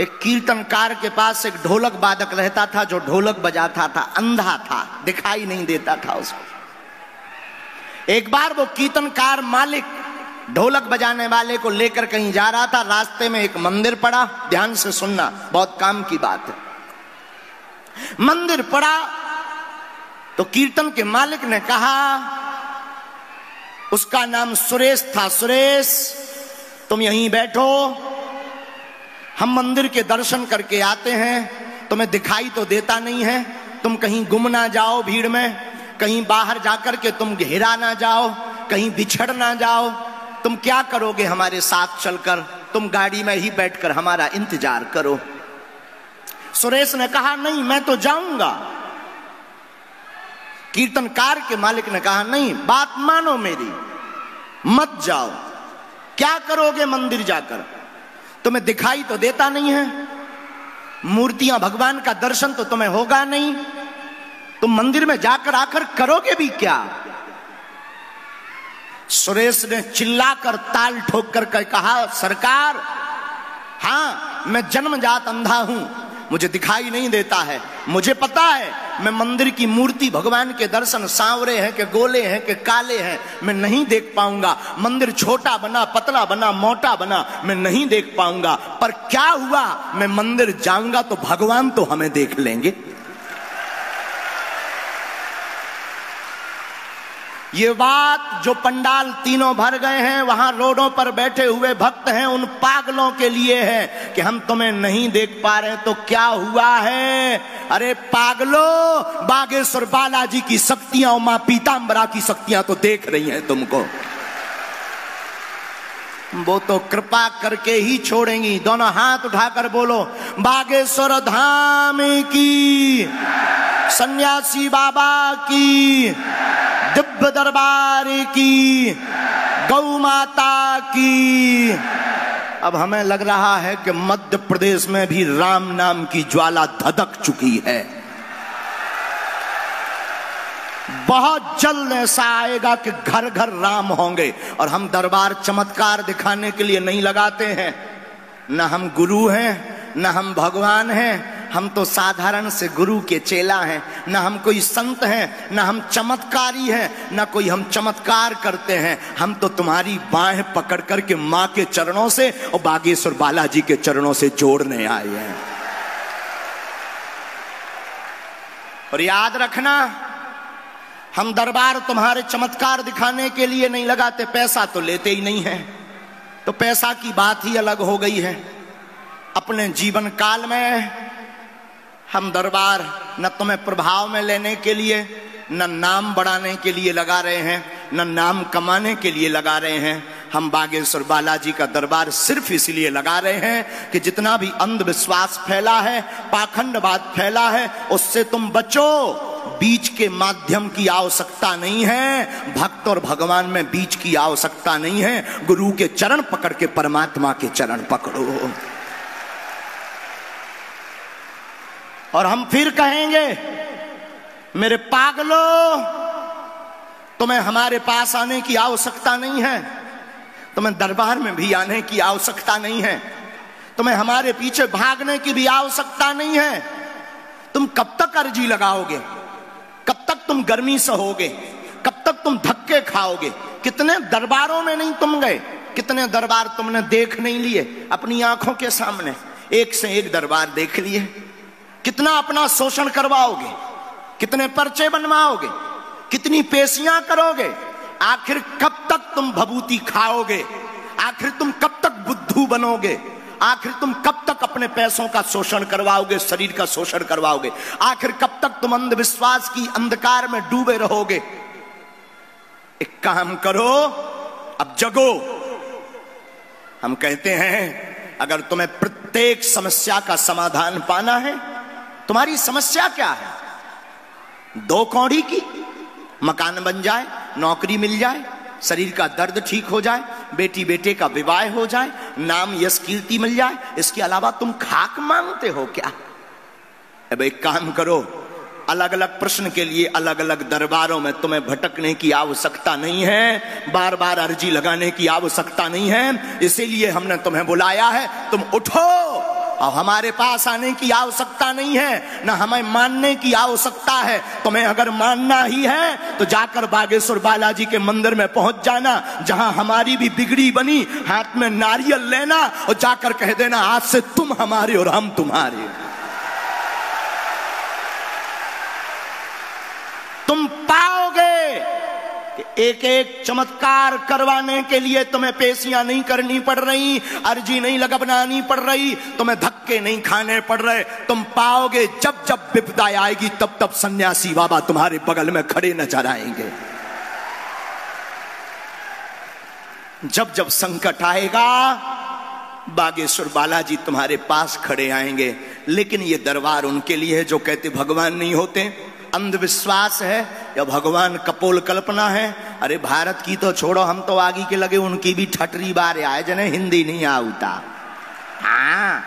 एक कीर्तनकार के पास एक ढोलक वादक रहता था जो ढोलक बजाता था, अंधा था, दिखाई नहीं देता था उसको। एक बार वो कीर्तनकार मालिक ढोलक बजाने वाले को लेकर कहीं जा रहा था, रास्ते में एक मंदिर पड़ा। ध्यान से सुनना, बहुत काम की बात है। मंदिर पड़ा तो कीर्तन के मालिक ने कहा, उसका नाम सुरेश था, सुरेश तुम यहीं बैठो, हम मंदिर के दर्शन करके आते हैं, तुम्हें दिखाई तो देता नहीं है, तुम कहीं गुम ना जाओ भीड़ में, कहीं बाहर जाकर के तुम घेरा ना जाओ, कहीं बिछड़ ना जाओ, तुम क्या करोगे हमारे साथ चलकर, तुम गाड़ी में ही बैठकर हमारा इंतजार करो। सुरेश ने कहा नहीं मैं तो जाऊंगा। कीर्तनकार के मालिक ने कहा नहीं, बात मानो मेरी, मत जाओ। क्या करोगे मंदिर जाकर, तुम्हें दिखाई तो देता नहीं है, मूर्तियां भगवान का दर्शन तो तुम्हें होगा नहीं, तुम मंदिर में जाकर आकर करोगे भी क्या। सुरेश ने चिल्लाकर ताल ठोक कर कहा, सरकार हां मैं जन्मजात अंधा हूं, मुझे दिखाई नहीं देता है, मुझे पता है मैं मंदिर की मूर्ति भगवान के दर्शन सांवरे हैं कि गोले हैं कि काले हैं मैं नहीं देख पाऊंगा, मंदिर छोटा बना पतला बना मोटा बना मैं नहीं देख पाऊंगा, पर क्या हुआ मैं मंदिर जाऊंगा तो भगवान तो हमें देख लेंगे। ये बात जो पंडाल तीनों भर गए हैं, वहां रोडों पर बैठे हुए भक्त हैं, उन पागलों के लिए है कि हम तुम्हें नहीं देख पा रहे तो क्या हुआ है। अरे पागलों, बागेश्वर बालाजी की शक्तियां और मां पीतांबरा की शक्तियां तो देख रही हैं तुमको, वो तो कृपा करके ही छोड़ेंगी। दोनों हाथ उठाकर बोलो, बागेश्वर धाम की, सन्यासी बाबा की, दिव्य दरबार की, गौ माता की। अब हमें लग रहा है कि मध्य प्रदेश में भी राम नाम की ज्वाला धधक चुकी है। बहुत जल्द ऐसा आएगा कि घर घर राम होंगे। और हम दरबार चमत्कार दिखाने के लिए नहीं लगाते हैं, न हम गुरु हैं न हम भगवान हैं, हम तो साधारण से गुरु के चेला हैं, न हम कोई संत हैं न हम चमत्कारी हैं, न कोई हम चमत्कार करते हैं। हम तो तुम्हारी बाहें पकड़ कर के मां के चरणों से और बागेश्वर बालाजी के चरणों से जोड़ने आए हैं। और याद रखना, हम दरबार तुम्हारे चमत्कार दिखाने के लिए नहीं लगाते, पैसा तो लेते ही नहीं है, तो पैसा की बात ही अलग हो गई है। अपने जीवन काल में हम दरबार न तुम्हें प्रभाव में लेने के लिए, न नाम बढ़ाने के लिए लगा रहे हैं, न नाम कमाने के लिए लगा रहे हैं। हम बागेश्वर बालाजी का दरबार सिर्फ इसलिए लगा रहे हैं कि जितना भी अंधविश्वास फैला है, पाखंडवाद फैला है, उससे तुम बचो। बीच के माध्यम की आवश्यकता नहीं है, भक्त और भगवान में बीच की आवश्यकता नहीं है। गुरु के चरण पकड़ के परमात्मा के चरण पकड़ो। और हम फिर कहेंगे, मेरे पागलों, तुम्हें हमारे पास आने की आवश्यकता नहीं है, तुम्हें दरबार में भी आने की आवश्यकता नहीं है, तुम्हें हमारे पीछे भागने की भी आवश्यकता नहीं है। तुम कब तक अर्जी लगाओगे, कब तक तुम गर्मी सहोगे, कब तक तुम धक्के खाओगे। कितने दरबारों में नहीं तुम गए, कितने दरबार तुमने देख नहीं लिए अपनी आंखों के सामने, एक से एक दरबार देख लिए। कितना अपना शोषण करवाओगे, कितने पर्चे बनवाओगे, कितनी पेशियां करोगे। आखिर कब तक तुम भभूति खाओगे, आखिर तुम कब तक बुद्धू बनोगे, आखिर तुम कब तक अपने पैसों का शोषण करवाओगे, शरीर का शोषण करवाओगे, आखिर कब तक तुम अंधविश्वास की अंधकार में डूबे रहोगे। एक काम करो, अब जगो। हम कहते हैं, अगर तुम्हें प्रत्येक समस्या का समाधान पाना है, तुम्हारी समस्या क्या है? 2 कौड़ी की, मकान बन जाए, नौकरी मिल जाए, शरीर का दर्द ठीक हो जाए, बेटी बेटे का विवाह हो जाए, नाम यश कीर्ति मिल जाए, इसके अलावा तुम खाक मांगते हो क्या? अब एक काम करो, अलग अलग प्रश्न के लिए अलग अलग दरबारों में तुम्हें भटकने की आवश्यकता नहीं है, बार बार अर्जी लगाने की आवश्यकता नहीं है। इसीलिए हमने तुम्हें बुलाया है, तुम उठो और हमारे पास आने की आवश्यकता नहीं है, ना हमें मानने की आवश्यकता है। तुम्हें अगर मानना ही है तो जाकर बागेश्वर बालाजी के मंदिर में पहुंच जाना, जहां हमारी भी बिगड़ी बनी, हाथ में नारियल लेना और जाकर कह देना आज से तुम हमारे और हम तुम्हारे। तुम पाओगे कि एक एक चमत्कार करवाने के लिए तुम्हें पेशियां नहीं करनी पड़ रही, अर्जी नहीं लगानी पड़ रही, तुम्हें धक्के नहीं खाने पड़ रहे। तुम पाओगे जब जब विपदा आएगी तब तब सन्यासी बाबा तुम्हारे बगल में खड़े नजर आएंगे। जब जब संकट आएगा बागेश्वर बालाजी तुम्हारे पास खड़े आएंगे। लेकिन ये दरबार उनके लिए है जो कहते भगवान नहीं होते, अंधविश्वास है या भगवान कपोल कल्पना है। अरे भारत की तो छोड़ो, हम तो आगे के लगे उनकी भी ठटरी बार आए जने हिंदी नहीं आउता। हाँ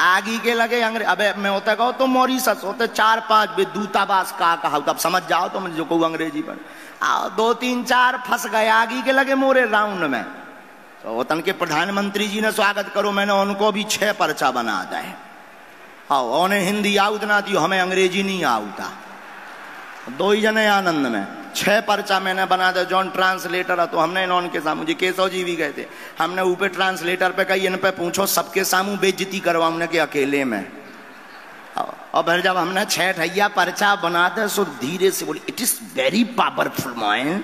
आगे के लगे अंग्रेज। अबे मैं होता कहो तो मॉरिशस होते 4-5 बे दूतावास का कहा, तब समझ जाओ तो मुझे जो कहूँ अंग्रेजी पर आओ 2-3-4 फंस गए आगे के लगे मोरे राउंड में। तो वतन के प्रधानमंत्री जी ने स्वागत करो, मैंने उनको भी 6 पर्चा बना दे। हाँ उन्हें हिंदी आउत ना थी, हमें अंग्रेजी नहीं आउता। 2 ही जने आनंद में 6 पर्चा मैंने बना दे। जॉन ट्रांसलेटर है तो हमने इन्होंने के सामने, मुझे केशव जी भी कहते, हमने ऊपर ट्रांसलेटर पे कही इन पे पूछो सबके सामू बेइज्जती करवाऊंने के अकेले में। और फिर जब हमने 6 ठैया पर्चा बना दे सो धीरे से बोली it is very powerful man.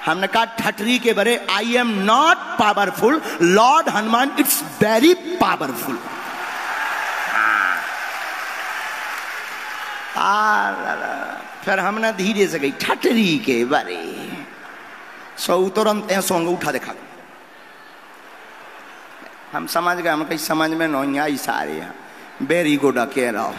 हमने कहा ठटरी के बरे I am not powerful, Lord Hanuman it's very powerful. फिर हमने धीरे से गई ठटरी के बारे सो तुरंत सोंग उठा देखा, हम समझ गए, हम कहीं समझ में नहीं आई सारे वेरी गुड कह रहा हो।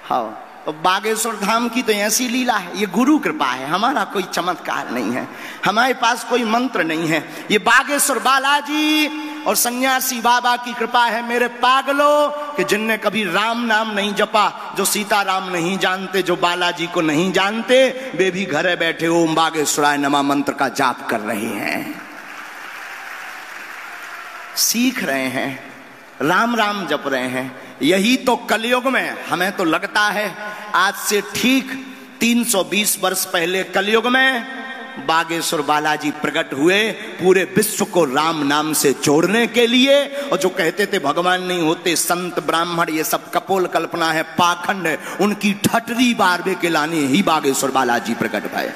हाँ तो बागेश्वर धाम की तो ऐसी लीला है, ये गुरु कृपा है, हमारा कोई चमत्कार नहीं है, हमारे पास कोई मंत्र नहीं है। ये बागेश्वर बालाजी और सन्यासी बाबा की कृपा है मेरे पागलों, कि जिनने कभी राम नाम नहीं जपा, जो सीता राम नहीं जानते, जो बालाजी को नहीं जानते, वे भी घरे बैठे ओम बागेश्वराय नमः मंत्र का जाप कर रहे हैं, सीख रहे हैं, राम राम जप रहे हैं। यही तो कलयुग में हमें तो लगता है आज से ठीक 320 वर्ष पहले कलयुग में बागेश्वर बालाजी प्रकट हुए पूरे विश्व को राम नाम से जोड़ने के लिए। और जो कहते थे भगवान नहीं होते, संत ब्राह्मण ये सब कपोल कल्पना है, पाखंड है, उनकी ठटरी बारबे के लाने ही बागेश्वर बालाजी प्रकट भये।